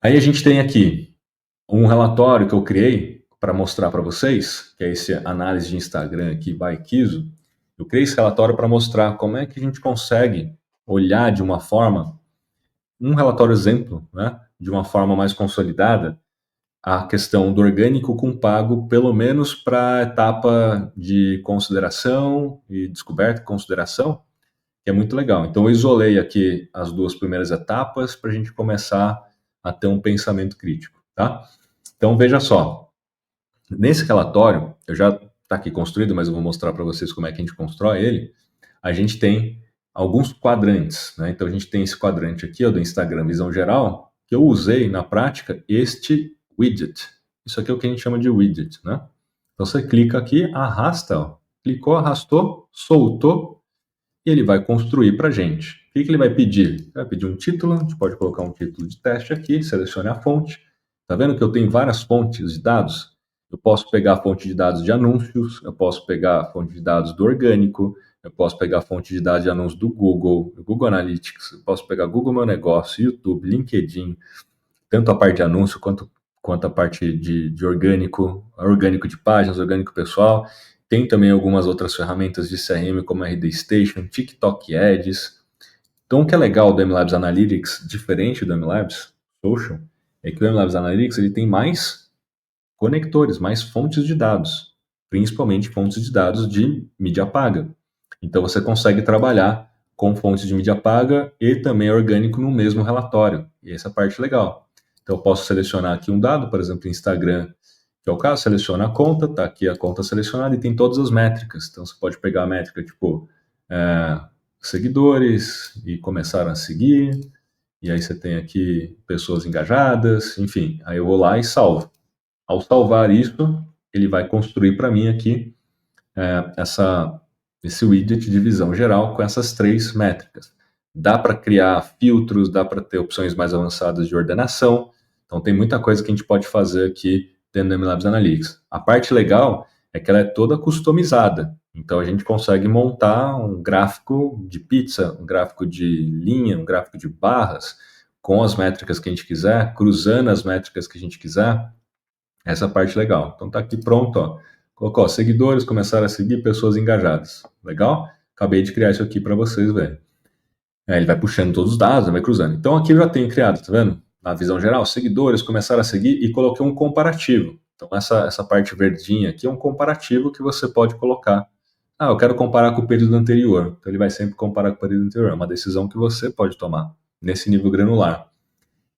Aí a gente tem aqui um relatório que eu criei para mostrar para vocês, que é esse análise de Instagram aqui by Kiso. Eu criei esse relatório para mostrar como é que a gente consegue olhar de uma forma, um relatório exemplo, né, de uma forma mais consolidada, a questão do orgânico com pago, pelo menos para a etapa de consideração e descoberta e consideração, que é muito legal. Então eu isolei aqui as duas primeiras etapas para a gente começar a ter um pensamento crítico, tá? Então veja só, nesse relatório, eu já está aqui construído, mas eu vou mostrar para vocês como é que a gente constrói ele. A gente tem alguns quadrantes, né? Então a gente tem esse quadrante aqui, ó, do Instagram Visão Geral, que eu usei na prática este widget. Isso aqui é o que a gente chama de widget, né? Então você clica aqui, arrasta, ó. Clicou, arrastou, soltou, e ele vai construir para a gente. O que ele vai pedir? Ele vai pedir um título, a gente pode colocar um título de teste aqui, selecione a fonte. Está vendo que eu tenho várias fontes de dados? Eu posso pegar a fonte de dados de anúncios, eu posso pegar a fonte de dados do orgânico, eu posso pegar a fonte de dados de anúncios do Google Analytics, eu posso pegar Google Meu Negócio, YouTube, LinkedIn, tanto a parte de anúncio quanto a parte de orgânico de páginas, orgânico pessoal. Tem também algumas outras ferramentas de CRM, como a RD Station, TikTok Ads. Então, o que é legal do MLabs Analytics, diferente do MLabs Social, é que o MLabs Analytics ele tem mais conectores, mais fontes de dados, principalmente fontes de dados de mídia paga. Então, você consegue trabalhar com fontes de mídia paga e também orgânico no mesmo relatório. E essa é a parte legal. Então, eu posso selecionar aqui um dado, por exemplo, Instagram, que é o caso, seleciona a conta, está aqui a conta selecionada e tem todas as métricas. Então, você pode pegar a métrica tipo seguidores e começar a seguir, e aí você tem aqui pessoas engajadas, enfim, aí eu vou lá e salvo. Ao salvar isso, ele vai construir para mim aqui esse widget de visão geral com essas três métricas. Dá para criar filtros, dá para ter opções mais avançadas de ordenação. Então tem muita coisa que a gente pode fazer aqui dentro do MLabs Analytics. A parte legal é que ela é toda customizada. Então a gente consegue montar um gráfico de pizza, um gráfico de linha, um gráfico de barras, com as métricas que a gente quiser, cruzando as métricas que a gente quiser. Essa parte legal. Então tá aqui pronto, ó. Colocou, ó, seguidores começaram a seguir pessoas engajadas. Legal? Acabei de criar isso aqui para vocês verem. Ele vai puxando todos os dados, vai cruzando. Então aqui eu já tenho criado, tá vendo? Na visão geral, seguidores começaram a seguir e coloquei um comparativo. Então essa parte verdinha aqui é um comparativo que você pode colocar. Ah, eu quero comparar com o período anterior. Então ele vai sempre comparar com o período anterior. É uma decisão que você pode tomar nesse nível granular.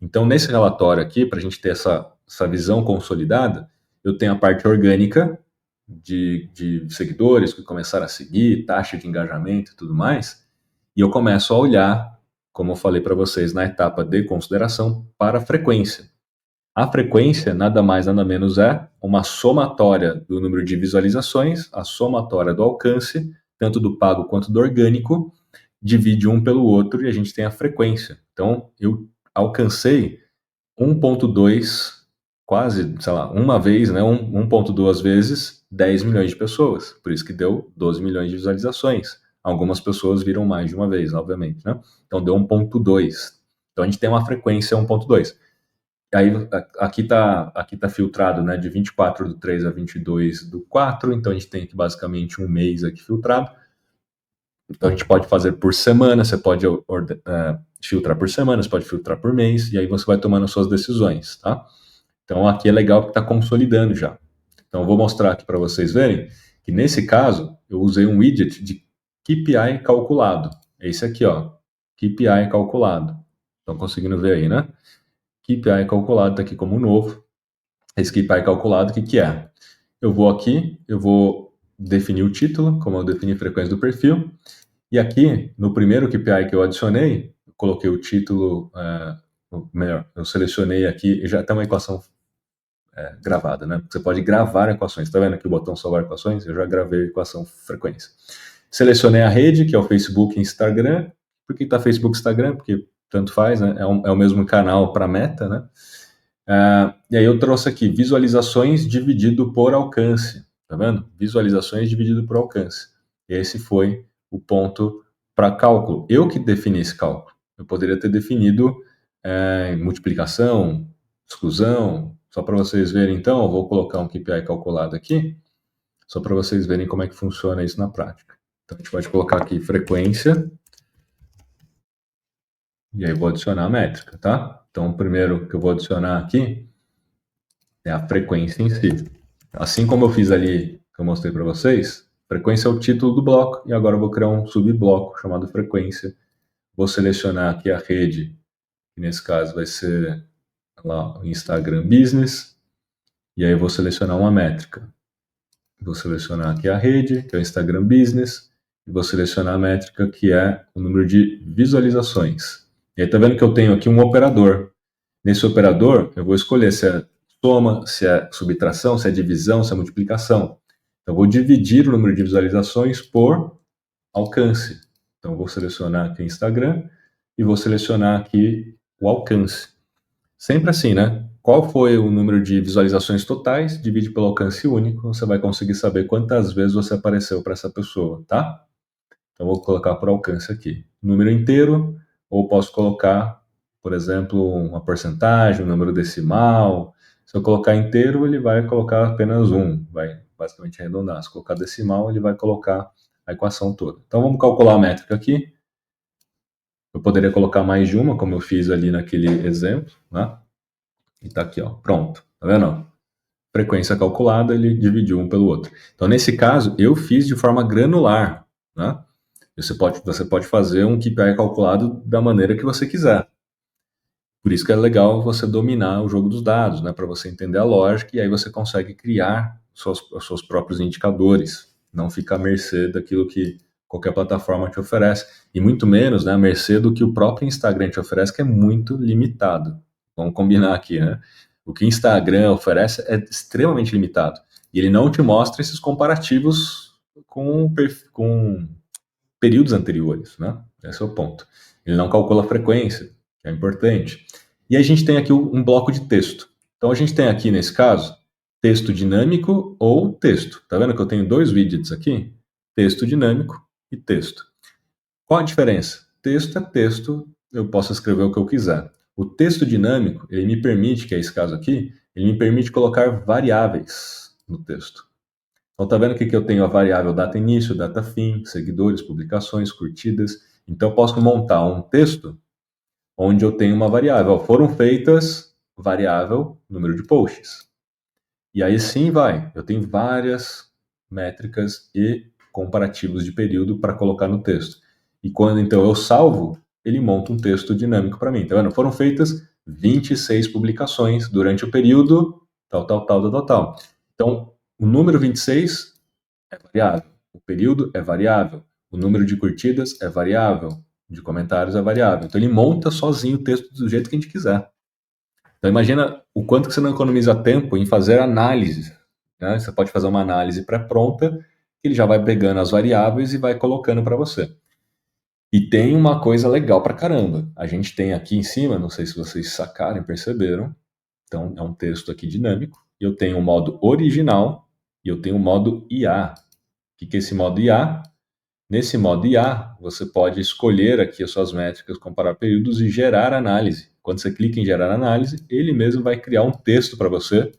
Então, nesse relatório aqui, para a gente ter essa visão consolidada, eu tenho a parte orgânica de seguidores que começaram a seguir, taxa de engajamento e tudo mais, e eu começo a olhar, como eu falei para vocês, na etapa de consideração, para a frequência. A frequência nada mais nada menos é uma somatória do número de visualizações, a somatória do alcance, tanto do pago quanto do orgânico, divide um pelo outro e a gente tem a frequência. Então, eu alcancei 1,2, quase, sei lá, uma vez, né, 1,2 vezes 10 milhões de pessoas. Por isso que deu 12 milhões de visualizações. Algumas pessoas viram mais de uma vez, obviamente, né? Então deu 1,2. Então a gente tem uma frequência 1,2. Aí aqui tá filtrado, né, de 24/3 a 22/4, então a gente tem aqui basicamente um mês aqui filtrado. Então a gente pode fazer por semana, você pode filtrar por semana, você pode filtrar por mês, e aí você vai tomando suas decisões, tá? Então aqui é legal que está consolidando já. Então eu vou mostrar aqui para vocês verem que nesse caso eu usei um widget de KPI calculado. Esse aqui, ó, KPI calculado. Estão conseguindo ver aí, né? KPI calculado está aqui como novo. Esse KPI calculado, o que é? Eu vou aqui, eu vou definir o título, como eu defini a frequência do perfil, e aqui, no primeiro KPI que eu adicionei, eu coloquei o título, melhor, eu selecionei aqui, e já tem uma equação gravada, né? Você pode gravar equações. Tá vendo aqui o botão salvar equações? Eu já gravei a equação frequência. Selecionei a rede, que é o Facebook e Instagram. Por que tá Facebook e Instagram? Porque tanto faz, né? É o mesmo canal para meta, né? E aí eu trouxe aqui visualizações dividido por alcance. Tá vendo? Visualizações dividido por alcance. Esse foi o ponto para cálculo. Eu que defini esse cálculo. Eu poderia ter definido multiplicação, exclusão. Só para vocês verem, então, eu vou colocar um KPI calculado aqui, só para vocês verem como é que funciona isso na prática. Então, a gente pode colocar aqui frequência, e aí vou adicionar a métrica, tá? Então, o primeiro que eu vou adicionar aqui é a frequência em si. Assim como eu fiz ali, que eu mostrei para vocês, frequência é o título do bloco, e agora eu vou criar um subbloco chamado frequência. Vou selecionar aqui a rede, que nesse caso vai ser lá o Instagram Business, e aí eu vou selecionar uma métrica. Vou selecionar aqui a rede, que é o Instagram Business, e vou selecionar a métrica, que é o número de visualizações. E aí tá vendo que eu tenho aqui um operador. Nesse operador, eu vou escolher se é soma, se é subtração, se é divisão, se é multiplicação. Então, eu vou dividir o número de visualizações por alcance. Então, eu vou selecionar aqui o Instagram e vou selecionar aqui o alcance. Sempre assim, né? Qual foi o número de visualizações totais, divide pelo alcance único, você vai conseguir saber quantas vezes você apareceu para essa pessoa, tá? Então, vou colocar por alcance aqui. Número inteiro, ou posso colocar, por exemplo, uma porcentagem, um número decimal. Se eu colocar inteiro, ele vai colocar apenas um, vai basicamente arredondar. Se colocar decimal, ele vai colocar a equação toda. Então, vamos calcular a métrica aqui. Eu poderia colocar mais de uma, como eu fiz ali naquele exemplo, né? E tá aqui, ó, pronto. Tá vendo? Frequência calculada, ele dividiu um pelo outro. Então, nesse caso, eu fiz de forma granular, né? Você pode fazer um KPI calculado da maneira que você quiser. Por isso que é legal você dominar o jogo dos dados, né? Para você entender a lógica e aí você consegue criar os seus próprios indicadores. Não ficar à mercê daquilo que qualquer plataforma te oferece. E muito menos, né, à mercê do que o próprio Instagram te oferece, que é muito limitado. Vamos combinar aqui, né? O que o Instagram oferece é extremamente limitado. E ele não te mostra esses comparativos com períodos anteriores, né? Esse é o ponto. Ele não calcula a frequência, que é importante. E a gente tem aqui um bloco de texto. Então a gente tem aqui, nesse caso, texto dinâmico ou texto. Tá vendo que eu tenho dois widgets aqui? Texto dinâmico e texto. Qual a diferença? Texto é texto, eu posso escrever o que eu quiser. O texto dinâmico, ele me permite, que é esse caso aqui, ele me permite colocar variáveis no texto. Então, tá vendo aqui que eu tenho a variável data início, data fim, seguidores, publicações, curtidas. Então, eu posso montar um texto onde eu tenho uma variável. Foram feitas variável número de posts. E aí sim vai. Eu tenho várias métricas e comparativos de período para colocar no texto. E quando então eu salvo, ele monta um texto dinâmico para mim. Tá vendo? Foram feitas 26 publicações durante o período tal. Então, o número 26 é variável, o período é variável, o número de curtidas é variável, de comentários é variável. Então ele monta sozinho o texto do jeito que a gente quiser. Então imagina o quanto que você não economiza tempo em fazer análise, né? Você pode fazer uma análise pré-pronta, que ele já vai pegando as variáveis e vai colocando para você. E tem uma coisa legal pra caramba. A gente tem aqui em cima, não sei se vocês sacaram, perceberam. Então é um texto aqui dinâmico. E eu tenho o modo original e eu tenho o modo IA. O que é esse modo IA? Nesse modo IA, você pode escolher aqui as suas métricas, comparar períodos e gerar análise. Quando você clica em gerar análise, ele mesmo vai criar um texto para você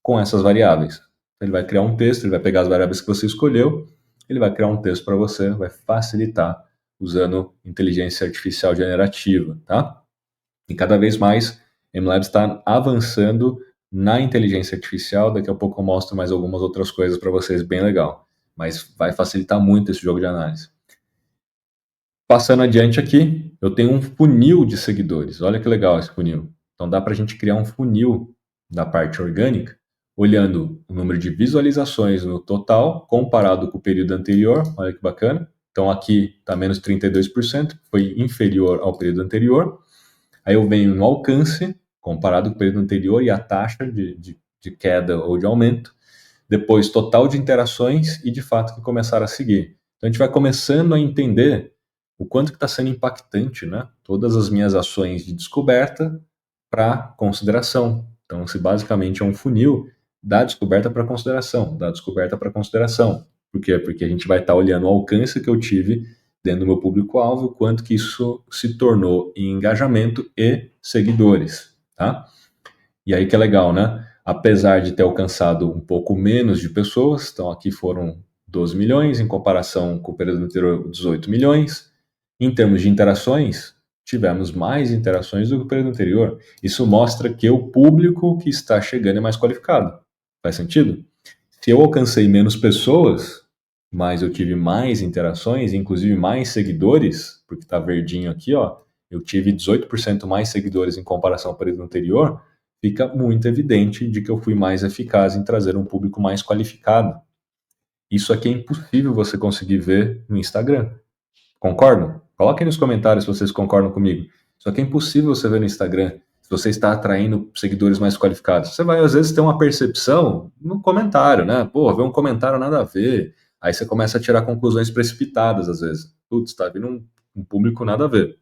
com essas variáveis. Ele vai criar um texto, ele vai pegar as variáveis que você escolheu, ele vai criar um texto para você, vai facilitar usando inteligência artificial generativa, tá? E cada vez mais, a MLabs está avançando na inteligência artificial. Daqui a pouco eu mostro mais algumas outras coisas para vocês, bem legal. Mas vai facilitar muito esse jogo de análise. Passando adiante aqui, eu tenho um funil de seguidores. Olha que legal esse funil. Então dá para a gente criar um funil da parte orgânica, olhando o número de visualizações no total, comparado com o período anterior. Olha que bacana. Então aqui está menos 32%, foi inferior ao período anterior. Aí eu venho no alcance, comparado com o período anterior, e a taxa de queda ou de aumento. Depois, total de interações e, de fato, que começaram a seguir. Então, a gente vai começando a entender o quanto que está sendo impactante, né? Todas as minhas ações de descoberta para consideração. Então, se basicamente é um funil da descoberta para consideração, da descoberta para consideração. Por quê? Porque a gente vai estar olhando o alcance que eu tive dentro do meu público-alvo, quanto que isso se tornou em engajamento e seguidores, tá? E aí que é legal, né? Apesar de ter alcançado um pouco menos de pessoas, então aqui foram 12 milhões, em comparação com o período anterior, 18 milhões. Em termos de interações, tivemos mais interações do que o período anterior. Isso mostra que o público que está chegando é mais qualificado. Faz sentido? Se eu alcancei menos pessoas, mas eu tive mais interações, inclusive mais seguidores, porque está verdinho aqui, ó, eu tive 18% mais seguidores em comparação ao período anterior, fica muito evidente de que eu fui mais eficaz em trazer um público mais qualificado. Isso aqui é impossível você conseguir ver no Instagram. Concordam? Coloquem nos comentários se vocês concordam comigo. Isso aqui é impossível você ver no Instagram se você está atraindo seguidores mais qualificados. Você vai, às vezes, ter uma percepção no comentário, né? Pô, ver um comentário nada a ver. Aí você começa a tirar conclusões precipitadas, às vezes. Putz, tá vindo um público nada a ver.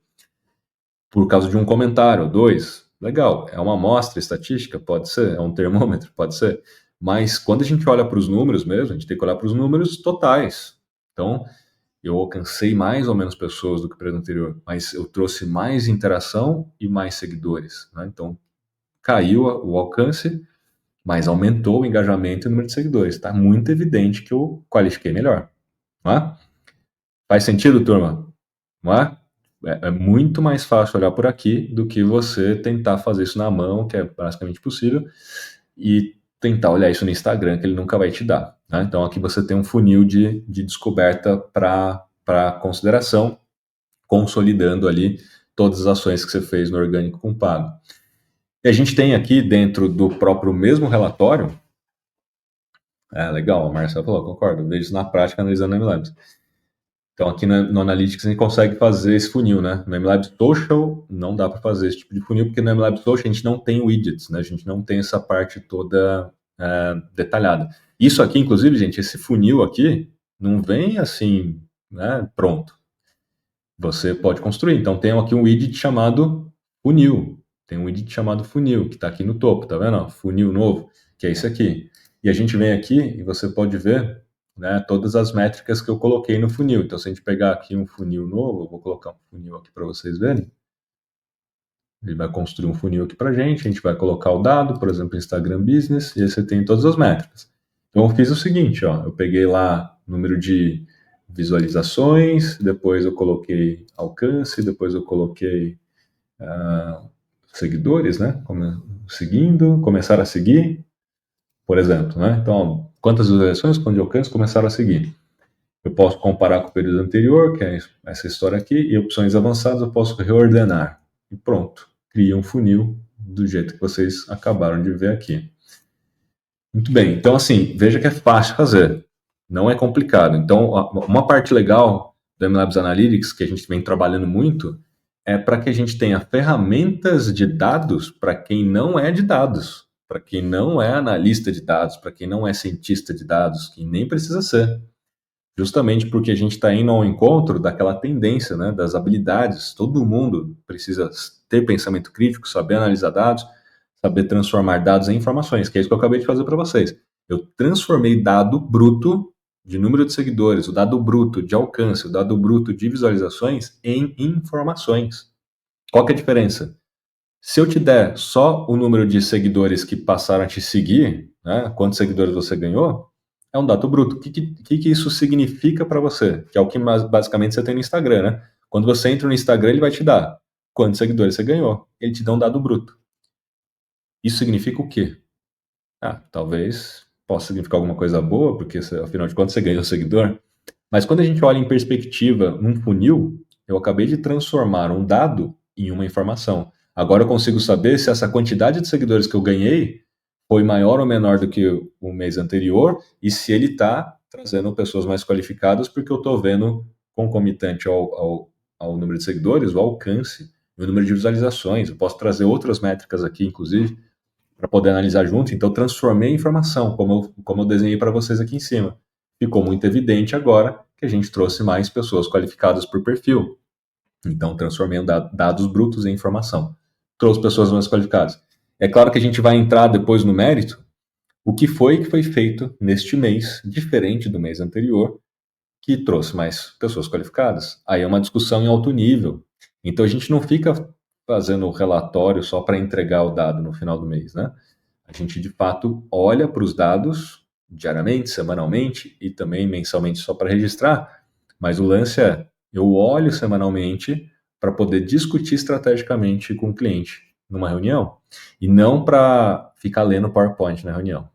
Por causa de um comentário, dois. Legal, é uma amostra estatística? Pode ser. É um termômetro? Pode ser. Mas quando a gente olha para os números mesmo, a gente tem que olhar para os números totais. Então, eu alcancei mais ou menos pessoas do que o período anterior, mas eu trouxe mais interação e mais seguidores, né? Então, caiu o alcance, mas aumentou o engajamento e o número de seguidores. Está muito evidente que eu qualifiquei melhor, não é? Faz sentido, turma? Não é? É muito mais fácil olhar por aqui do que você tentar fazer isso na mão, que é basicamente possível, e tentar olhar isso no Instagram, que ele nunca vai te dar, né? Então, aqui você tem um funil de descoberta para consideração, consolidando ali todas as ações que você fez no orgânico com pago. E a gente tem aqui dentro do próprio mesmo relatório, legal, o Marcelo falou, concordo, vejo isso na prática analisando o MLabs. Então aqui no Analytics a gente consegue fazer esse funil, né? No MLabs Social não dá para fazer esse tipo de funil, porque no MLabs Social a gente não tem widgets, né? A gente não tem essa parte toda detalhada. Isso aqui, inclusive, gente, esse funil aqui não vem assim, né, pronto. Você pode construir. Então tem aqui um widget chamado funil. Tem um widget chamado funil, que está aqui no topo, tá vendo? Funil novo, que é esse aqui. E a gente vem aqui e você pode ver, né, todas as métricas que eu coloquei no funil. Então se a gente pegar aqui um funil novo, eu vou colocar um funil aqui para vocês verem. Ele vai construir um funil aqui para a gente vai colocar o dado, por exemplo, Instagram Business, e aí você tem todas as métricas. Então eu fiz o seguinte, ó, eu peguei lá o número de visualizações, depois eu coloquei alcance, depois eu coloquei seguidores, né? Seguindo, começaram a seguir, por exemplo, né? Então, quantas visualizações, quanto de alcance começaram a seguir. Eu posso comparar com o período anterior, que é essa história aqui, e opções avançadas eu posso reordenar. E pronto, cria um funil do jeito que vocês acabaram de ver aqui. Muito bem, então assim, veja que é fácil fazer, não é complicado. Então, uma parte legal do MLabs Analytics, que a gente vem trabalhando muito, é para que a gente tenha ferramentas de dados para quem não é de dados, para quem não é analista de dados, para quem não é cientista de dados, que nem precisa ser. Justamente porque a gente está indo ao encontro daquela tendência, né, das habilidades. Todo mundo precisa ter pensamento crítico, saber analisar dados, saber transformar dados em informações, que é isso que eu acabei de fazer para vocês. Eu transformei dado bruto de número de seguidores, o dado bruto de alcance, o dado bruto de visualizações em informações. Qual que é a diferença? Se eu te der só o número de seguidores que passaram a te seguir, né, quantos seguidores você ganhou, é um dado bruto. O que isso significa para você? Que é o que basicamente você tem no Instagram, né? Quando você entra no Instagram, ele vai te dar quantos seguidores você ganhou. Ele te dá um dado bruto. Isso significa o quê? Talvez possa significar alguma coisa boa, porque afinal de contas você ganhou seguidor. Mas quando a gente olha em perspectiva num funil, eu acabei de transformar um dado em uma informação. Agora eu consigo saber se essa quantidade de seguidores que eu ganhei foi maior ou menor do que o mês anterior e se ele está trazendo pessoas mais qualificadas, porque eu estou vendo concomitante ao número de seguidores, o alcance e o número de visualizações. Eu posso trazer outras métricas aqui, inclusive, para poder analisar junto. Então, eu transformei a informação, como eu desenhei para vocês aqui em cima. Ficou muito evidente agora que a gente trouxe mais pessoas qualificadas por perfil. Então, transformei dados brutos em informação. Trouxe pessoas mais qualificadas. É claro que a gente vai entrar depois no mérito, o que foi feito neste mês, diferente do mês anterior, que trouxe mais pessoas qualificadas. Aí é uma discussão em alto nível. Então, a gente não fica fazendo o relatório só para entregar o dado no final do mês, né? A gente, de fato, olha para os dados diariamente, semanalmente e também mensalmente só para registrar, mas o lance é, eu olho semanalmente para poder discutir estrategicamente com o cliente numa reunião e não para ficar lendo PowerPoint na reunião.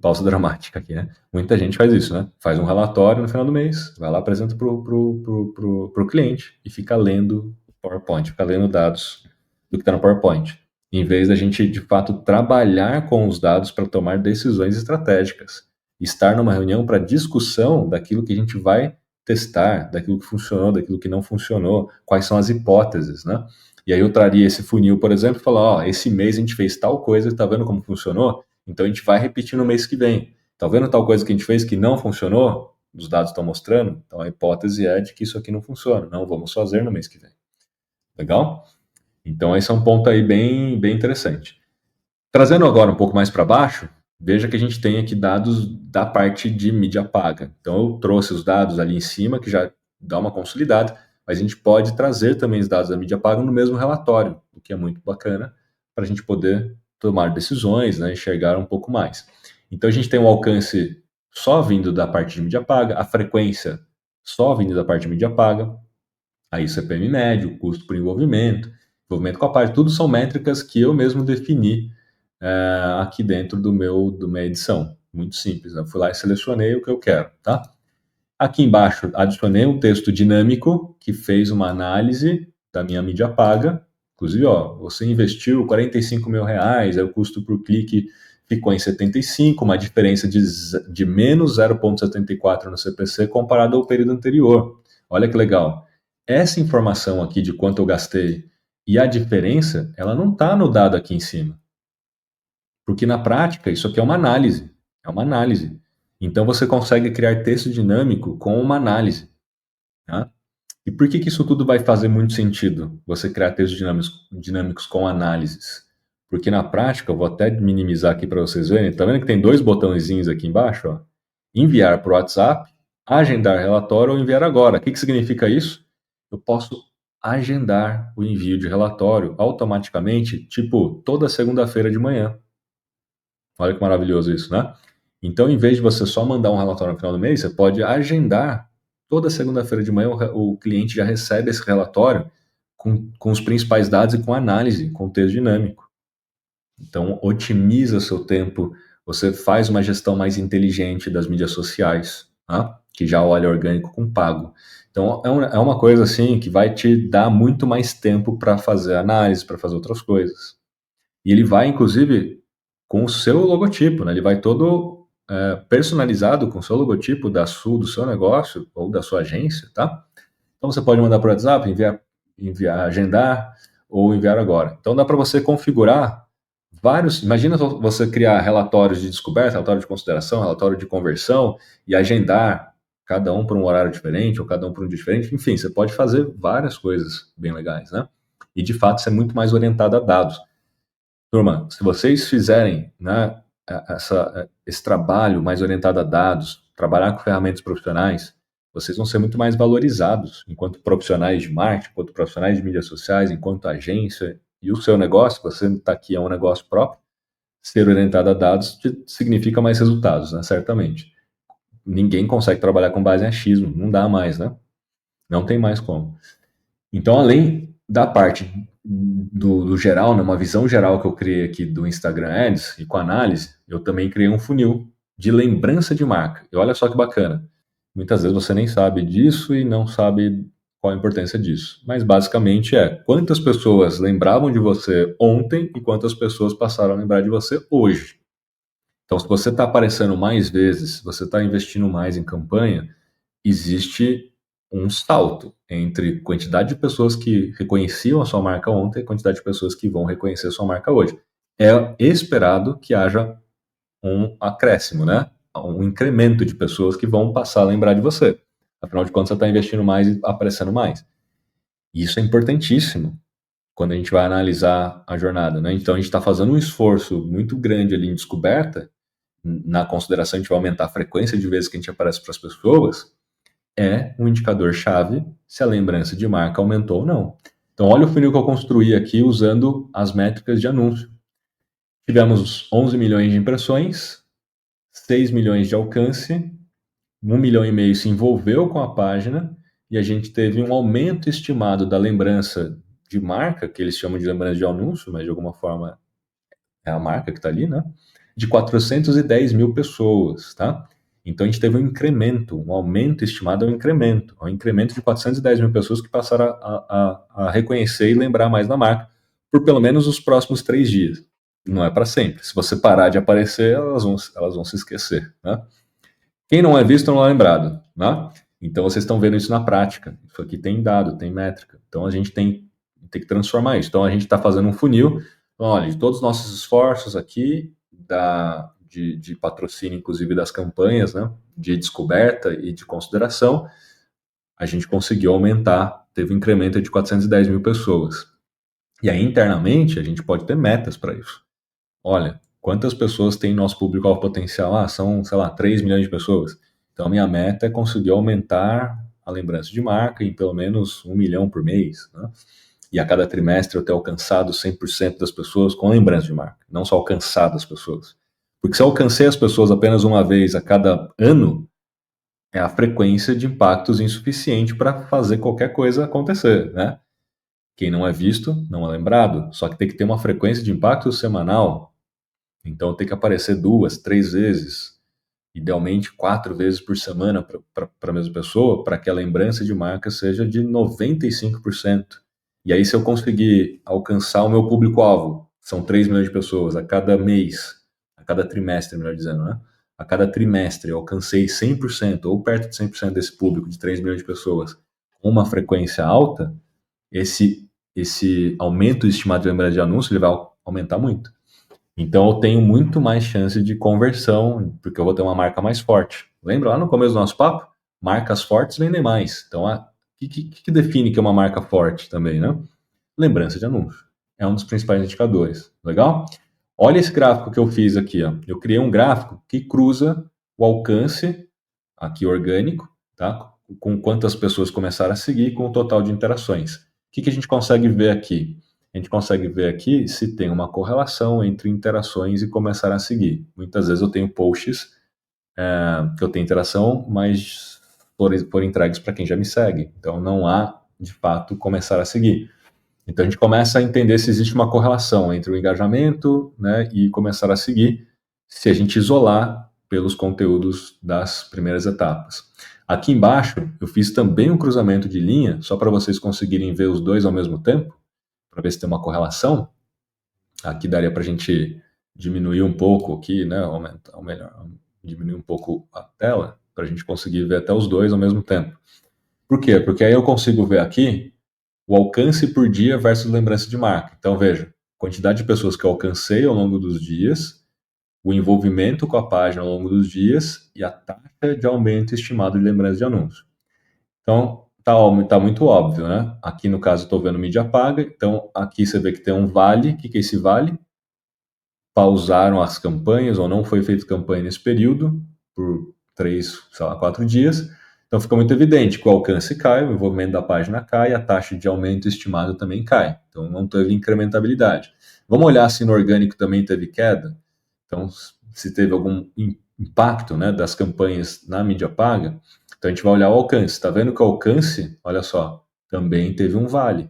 Pausa dramática aqui, né? Muita gente faz isso, né? Faz um relatório no final do mês, vai lá, apresenta pro cliente e fica lendo PowerPoint, fica lendo dados do que está no PowerPoint, em vez da gente, de fato, trabalhar com os dados para tomar decisões estratégicas. Estar numa reunião para discussão daquilo que a gente vai testar, daquilo que funcionou, daquilo que não funcionou, quais são as hipóteses, né? E aí eu traria esse funil, por exemplo, e falar, ó, esse mês a gente fez tal coisa, tá vendo como funcionou? Então a gente vai repetir no mês que vem. Tá vendo tal coisa que a gente fez que não funcionou? Os dados estão mostrando. Então a hipótese é de que isso aqui não funciona. Não vamos fazer no mês que vem. Legal? Então esse é um ponto aí bem, bem interessante. Trazendo agora um pouco mais para baixo, veja que a gente tem aqui dados da parte de mídia paga. Então eu trouxe os dados ali em cima, que já dá uma consolidada, mas a gente pode trazer também os dados da mídia paga no mesmo relatório, o que é muito bacana para a gente poder tomar decisões, né, enxergar um pouco mais. Então a gente tem um alcance só vindo da parte de mídia paga, a frequência só vindo da parte de mídia paga, aí CPM médio, custo por envolvimento, envolvimento com a parte, tudo são métricas que eu mesmo defini aqui dentro do minha edição. Muito simples, eu fui lá e selecionei o que eu quero, tá? Aqui embaixo adicionei um texto dinâmico que fez uma análise da minha mídia paga. Inclusive, ó, você investiu R$ 45.000, aí o custo por clique ficou em 75, uma diferença de menos 0,74 no CPC comparado ao período anterior. Olha que legal. Essa informação aqui de quanto eu gastei e a diferença, ela não está no dado aqui em cima. Porque na prática, isso aqui é uma análise. É uma análise. Então você consegue criar texto dinâmico com uma análise. Tá? E por que isso tudo vai fazer muito sentido? Você criar textos dinâmicos com análises. Porque na prática, eu vou até minimizar aqui para vocês verem, tá vendo que tem dois botõezinhos aqui embaixo? Ó? Enviar para o WhatsApp, agendar relatório ou enviar agora. O que significa isso? Eu posso agendar o envio de relatório automaticamente, tipo, toda segunda-feira de manhã. Olha que maravilhoso isso, né? Então, em vez de você só mandar um relatório no final do mês, você pode agendar. Toda segunda-feira de manhã o cliente já recebe esse relatório com os principais dados e com análise, com texto dinâmico. Então, otimiza seu tempo, você faz uma gestão mais inteligente das mídias sociais, tá? Que já olha orgânico com pago. Então, é uma coisa assim que vai te dar muito mais tempo para fazer análise, para fazer outras coisas. E ele vai, inclusive, com o seu logotipo, né? Ele vai todo personalizado com o seu logotipo do seu negócio ou da sua agência, tá? Então você pode mandar por WhatsApp, enviar, agendar ou enviar agora. Então dá para você configurar vários. Imagina você criar relatórios de descoberta, relatório de consideração, relatório de conversão e agendar cada um por um horário diferente ou cada um por um dia diferente. Enfim, você pode fazer várias coisas bem legais, né? E de fato, isso é muito mais orientado a dados. Turma, se vocês fizerem, né, esse trabalho mais orientado a dados, trabalhar com ferramentas profissionais, vocês vão ser muito mais valorizados enquanto profissionais de marketing, enquanto profissionais de mídias sociais, enquanto agência. E o seu negócio, você está aqui, é um negócio próprio, ser orientado a dados significa mais resultados, né, certamente. Ninguém consegue trabalhar com base em achismo, não dá mais, né? Não tem mais como. Então, além da parte do geral, né, uma visão geral que eu criei aqui do Instagram Ads e com análise, eu também criei um funil de lembrança de marca. E olha só que bacana. Muitas vezes você nem sabe disso e não sabe qual a importância disso. Mas basicamente é quantas pessoas lembravam de você ontem e quantas pessoas passaram a lembrar de você hoje. Então, se você está aparecendo mais vezes, se você está investindo mais em campanha, existe um salto entre quantidade de pessoas que reconheciam a sua marca ontem e quantidade de pessoas que vão reconhecer a sua marca hoje. É esperado que haja um acréscimo, né? Um incremento de pessoas que vão passar a lembrar de você. Afinal de contas, você está investindo mais e aparecendo mais. Isso é importantíssimo quando a gente vai analisar a jornada, né? Então, a gente está fazendo um esforço muito grande ali em descoberta, na consideração a gente vai aumentar a frequência de vezes que a gente aparece para as pessoas, é um indicador-chave se a lembrança de marca aumentou ou não. Então, olha o funil que eu construí aqui usando as métricas de anúncio. Tivemos 11 milhões de impressões, 6 milhões de alcance, 1,5 milhão se envolveu com a página e a gente teve um aumento estimado da lembrança de marca, que eles chamam de lembrança de anúncio, mas de alguma forma é a marca que está ali, né? De 410 mil pessoas, tá? Então a gente teve um incremento, um aumento estimado é um incremento de 410 mil pessoas que passaram a reconhecer e lembrar mais da marca por pelo menos os próximos 3 dias. Não é para sempre. Se você parar de aparecer, elas vão se esquecer, né? Quem não é visto não é lembrado, né? Então vocês estão vendo isso na prática. Isso aqui tem dado, tem métrica. Então a gente tem que transformar isso. Então a gente está fazendo um funil. Olha, de todos os nossos esforços aqui, de patrocínio, inclusive das campanhas, né? De descoberta e de consideração, a gente conseguiu aumentar, teve um incremento de 410 mil pessoas. E aí internamente a gente pode ter metas para isso. Olha, quantas pessoas tem nosso público-alvo potencial? Ah, são, sei lá, 3 milhões de pessoas. Então, a minha meta é conseguir aumentar a lembrança de marca em pelo menos 1 milhão por mês, né? E a cada trimestre eu ter alcançado 100% das pessoas com lembrança de marca, não só alcançado as pessoas. Porque se eu alcancei as pessoas apenas uma vez a cada ano, é a frequência de impactos insuficiente para fazer qualquer coisa acontecer, né? Quem não é visto, não é lembrado. Só que tem que ter uma frequência de impacto semanal. Então tem que aparecer 2, 3 vezes, idealmente 4 vezes por semana para a mesma pessoa, para que a lembrança de marca seja de 95%. E aí, se eu conseguir alcançar o meu público-alvo, são 3 milhões de pessoas a cada mês, a cada trimestre, melhor dizendo, né? A cada trimestre eu alcancei 100% ou perto de 100% desse público de 3 milhões de pessoas com uma frequência alta, esse aumento estimado de lembrança de anúncio ele vai aumentar muito. Então eu tenho muito mais chance de conversão, porque eu vou ter uma marca mais forte. Lembra lá no começo do nosso papo? Marcas fortes vendem mais. Então, o que define que é uma marca forte também, né? Lembrança de anúncio. É um dos principais indicadores. Legal? Olha esse gráfico que eu fiz aqui. Ó. Eu criei um gráfico que cruza o alcance, aqui orgânico, tá? Com quantas pessoas começaram a seguir, com o total de interações. O que a gente consegue ver aqui? A gente consegue ver aqui se tem uma correlação entre interações e começar a seguir. Muitas vezes eu tenho posts que eu tenho interação, mas foram entregues para quem já me segue. Então não há, de fato, começar a seguir. Então a gente começa a entender se existe uma correlação entre o engajamento, né, e começar a seguir, se a gente isolar pelos conteúdos das primeiras etapas. Aqui embaixo eu fiz também um cruzamento de linha, só para vocês conseguirem ver os dois ao mesmo tempo, para ver se tem uma correlação. Aqui daria para a gente diminuir um pouco aqui, né, aumentar, ou melhor, diminuir um pouco a tela, para a gente conseguir ver até os dois ao mesmo tempo. Por quê? Porque aí eu consigo ver aqui o alcance por dia versus lembrança de marca. Então, veja, quantidade de pessoas que eu alcancei ao longo dos dias, o envolvimento com a página ao longo dos dias e a taxa de aumento estimado de lembrança de anúncio. Então, tá muito óbvio, né? Aqui, no caso, estou vendo mídia paga. Então, aqui você vê que tem um vale. O que é esse vale? Pausaram as campanhas ou não foi feita campanha nesse período por 3, sei lá, 4 dias. Então fica muito evidente que o alcance cai, o envolvimento da página cai, a taxa de aumento estimado também cai. Então não teve incrementabilidade. Vamos olhar se no orgânico também teve queda. Então, se teve algum impacto, né, das campanhas na mídia paga, então a gente vai olhar o alcance. Está vendo que o alcance, olha só, também teve um vale.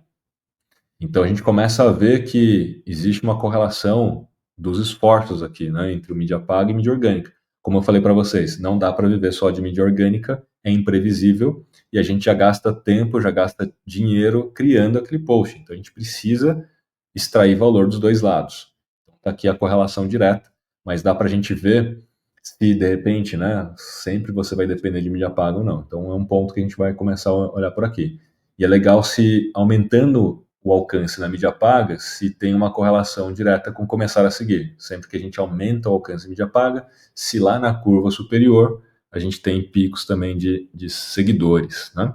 Então a gente começa a ver que existe uma correlação dos esforços aqui, né, entre o mídia paga e mídia orgânica. Como eu falei para vocês, não dá para viver só de mídia orgânica, é imprevisível e a gente já gasta tempo, já gasta dinheiro criando aquele post. Então a gente precisa extrair valor dos dois lados. Então, tá aqui a correlação direta, mas dá para a gente ver se de repente, né, sempre você vai depender de mídia paga ou não. Então é um ponto que a gente vai começar a olhar por aqui. E é legal se aumentando o alcance na mídia paga, se tem uma correlação direta com começar a seguir. Sempre que a gente aumenta o alcance da mídia paga, se lá na curva superior a gente tem picos também de seguidores, né?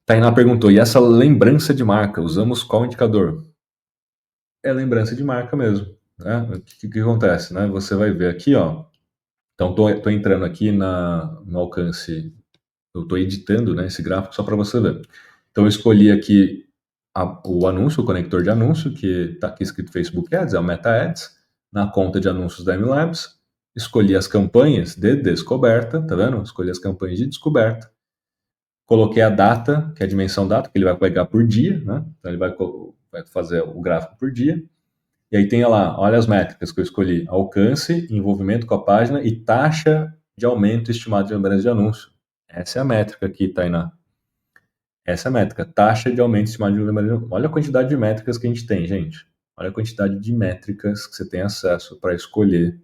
Tainá perguntou, e essa lembrança de marca, usamos qual indicador? É lembrança de marca mesmo, né? O que acontece, né? Você vai ver aqui, ó. Então, tô entrando aqui no alcance, eu tô editando, né, esse gráfico só para você ver. Então, eu escolhi aqui o anúncio, o conector de anúncio, que está aqui escrito Facebook Ads, é o Meta Ads, na conta de anúncios da MLabs, escolhi as campanhas de descoberta, tá vendo? Escolhi as campanhas de descoberta, coloquei a data, que é a dimensão data, que ele vai pegar por dia, né? Então ele vai fazer o gráfico por dia, e aí tem lá, olha as métricas que eu escolhi, alcance, envolvimento com a página e taxa de aumento estimado de lembrança de anúncio. Essa é a métrica aqui, Tainá. Essa é a métrica, taxa de aumento estimado de lembrança de anúncio. Olha a quantidade de métricas que a gente tem, gente. Olha a quantidade de métricas que você tem acesso para escolher.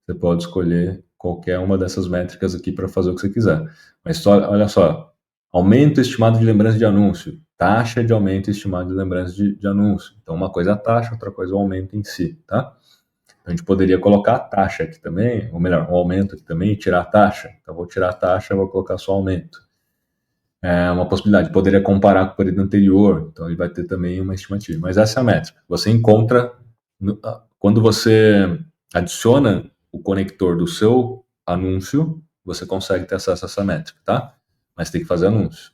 Você pode escolher qualquer uma dessas métricas aqui para fazer o que você quiser. Mas só, olha só, aumento estimado de lembrança de anúncio, taxa de aumento estimado de lembrança de anúncio. Então, uma coisa é a taxa, outra coisa é o aumento em si, tá? Então, a gente poderia colocar a taxa aqui também, ou melhor, o aumento aqui também e tirar a taxa. Então, vou tirar a taxa, vou colocar só o aumento. É uma possibilidade. Poderia comparar com o período anterior, então ele vai ter também uma estimativa. Mas essa é a métrica. Você encontra, quando você adiciona o conector do seu anúncio, você consegue ter acesso a essa métrica, tá? Mas tem que fazer anúncio.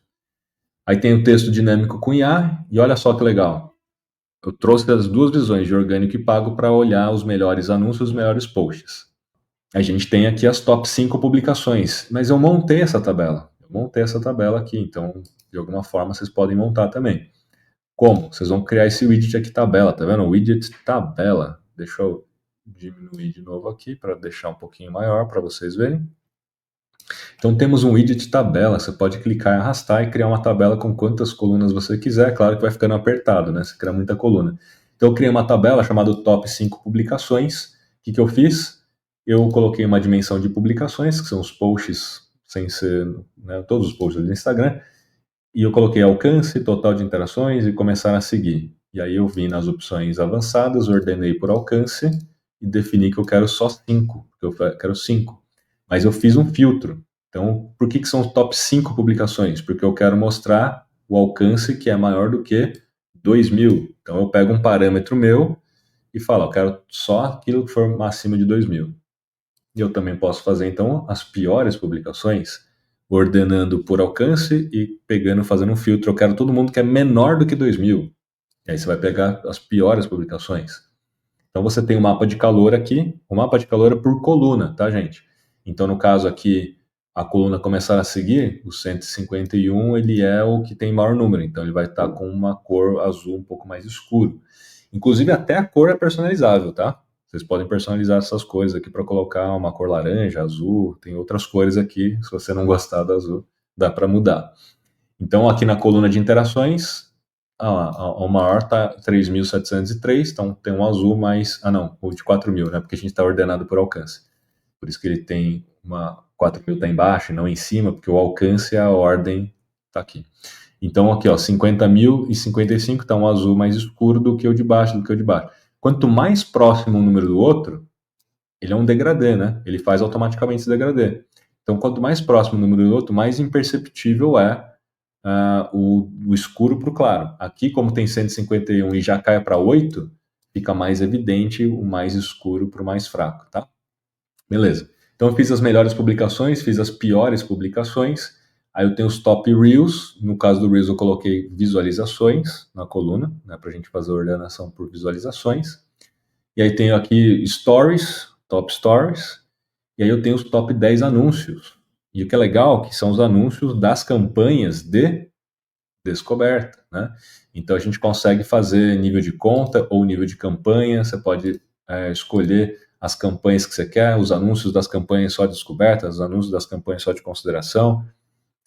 Aí tem o texto dinâmico com IA, e olha só que legal. Eu trouxe as duas visões, de orgânico e pago, para olhar os melhores anúncios e os melhores posts. A gente tem aqui as top 5 publicações, mas eu montei essa tabela. Eu montei essa tabela aqui, então, de alguma forma, vocês podem montar também. Como? Vocês vão criar esse widget aqui, tabela, tá vendo? Widget tabela. Deixa eu diminuir de novo aqui para deixar um pouquinho maior para vocês verem. Então temos um widget tabela, você pode clicar e arrastar e criar uma tabela com quantas colunas você quiser, claro que vai ficando apertado, né? Você cria muita coluna. Então eu criei uma tabela chamada Top 5 Publicações. O que eu fiz? Eu coloquei uma dimensão de publicações, que são os posts, sem ser, né, todos os posts do Instagram, e eu coloquei alcance, total de interações e começar a seguir. E aí eu vim nas opções avançadas, ordenei por alcance e defini que eu quero só 5, porque eu quero 5. Mas eu fiz um filtro. Então, por que são top 5 publicações? Porque eu quero mostrar o alcance que é maior do que 2.000. Então, eu pego um parâmetro meu e falo, eu quero só aquilo que for acima de 2.000. E eu também posso fazer, então, as piores publicações, ordenando por alcance e pegando, fazendo um filtro. Eu quero todo mundo que é menor do que 2.000. E aí você vai pegar as piores publicações. Então, você tem um mapa de calor aqui. O mapa de calor é por coluna, tá, gente? Então, no caso aqui, a coluna começar a seguir, o 151, ele é o que tem maior número. Então, ele vai estar com uma cor azul um pouco mais escuro. Inclusive, até a cor é personalizável, tá? Vocês podem personalizar essas cores aqui para colocar uma cor laranja, azul, tem outras cores aqui. Se você não gostar do azul, dá para mudar. Então, aqui na coluna de interações, o maior está 3.703, então tem um azul mais... Ah, não, o de 4.000, né? Porque a gente está ordenado por alcance. Por isso que ele tem 4.000 está embaixo e não em cima, porque o alcance, a ordem está aqui. Então, aqui, ó, 50.000 e 55 está um azul mais escuro do que o de baixo, Quanto mais próximo um número do outro, ele é um degradê, né? Ele faz automaticamente esse degradê. Então, quanto mais próximo um número do outro, mais imperceptível é o escuro para o claro. Aqui, como tem 151 e já cai para 8, fica mais evidente o mais escuro para o mais fraco, tá? Beleza. Então, eu fiz as melhores publicações, fiz as piores publicações. Aí eu tenho os top Reels. No caso do Reels, eu coloquei visualizações na coluna, né, para a gente fazer a ordenação por visualizações. E aí tenho aqui Stories, Top Stories. E aí eu tenho os top 10 anúncios. E o que é legal, que são os anúncios das campanhas de descoberta, né? Então a gente consegue fazer nível de conta ou nível de campanha. Você pode escolher as campanhas que você quer, os anúncios das campanhas só de descoberta, os anúncios das campanhas só de consideração.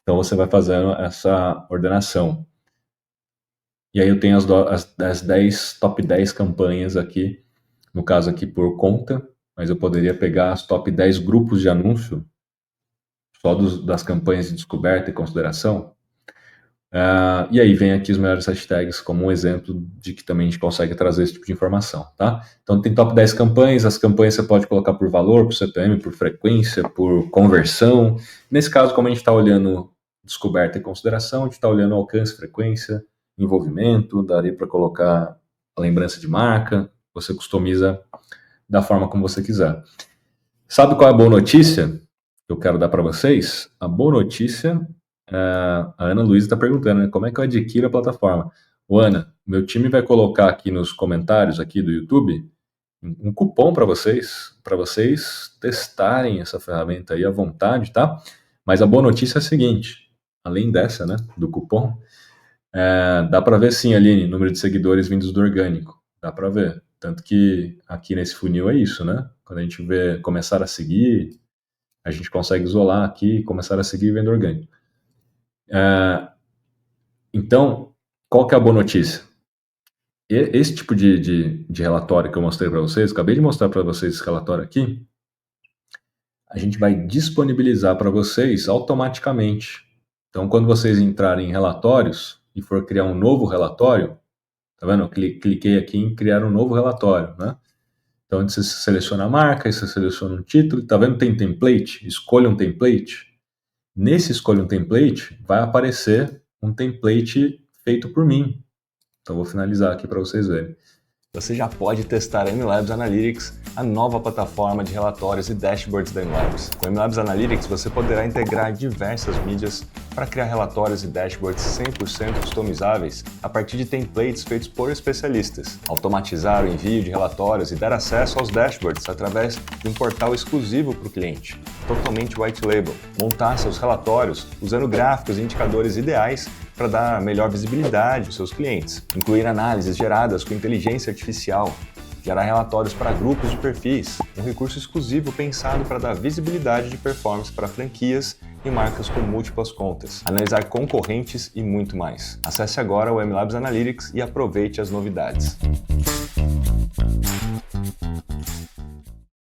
Então você vai fazendo essa ordenação. E aí eu tenho as 10, top 10 campanhas aqui, no caso aqui por conta, mas eu poderia pegar as top 10 grupos de anúncio, só das campanhas de descoberta e consideração. E aí vem aqui os melhores hashtags como um exemplo de que também a gente consegue trazer esse tipo de informação, tá? Então tem top 10 campanhas, as campanhas você pode colocar por valor, por CPM, por frequência, por conversão. Nesse caso, como a gente está olhando descoberta e consideração, a gente está olhando alcance, frequência, envolvimento, daria para colocar a lembrança de marca, você customiza da forma como você quiser. Sabe qual é a boa notícia que eu quero dar para vocês? A boa notícia, a Ana Luísa está perguntando, né, como é que eu adquiro a plataforma? Ana, meu time vai colocar aqui nos comentários aqui do YouTube um cupom para vocês testarem essa ferramenta aí à vontade, tá? Mas a boa notícia é a seguinte, além dessa, né, do cupom, dá para ver sim, Aline, número de seguidores vindos do orgânico, dá para ver. Tanto que aqui nesse funil é isso, né? Quando a gente vê começar a seguir, a gente consegue isolar aqui, começar a seguir vendo orgânico. Então, qual que é a boa notícia? Esse tipo de relatório que eu mostrei para vocês, acabei de mostrar para vocês esse relatório aqui, a gente vai disponibilizar para vocês automaticamente. Então, quando vocês entrarem em relatórios e for criar um novo relatório, tá vendo? Eu cliquei aqui em criar um novo relatório, né? Então, você seleciona a marca, aí você seleciona um título, tá vendo? Tem template? Escolha um template. Nesse escolha um template, vai aparecer um template feito por mim. Então, vou finalizar aqui para vocês verem. Você já pode testar a MLabs Analytics, a nova plataforma de relatórios e dashboards da MLabs. Com a MLabs Analytics, você poderá integrar diversas mídias para criar relatórios e dashboards 100% customizáveis a partir de templates feitos por especialistas. Automatizar o envio de relatórios e dar acesso aos dashboards através de um portal exclusivo para o cliente, totalmente white label. Montar seus relatórios usando gráficos e indicadores ideais para dar melhor visibilidade aos seus clientes, incluir análises geradas com inteligência artificial, gerar relatórios para grupos de perfis, um recurso exclusivo pensado para dar visibilidade de performance para franquias e marcas com múltiplas contas, analisar concorrentes e muito mais. Acesse agora o MLabs Analytics e aproveite as novidades.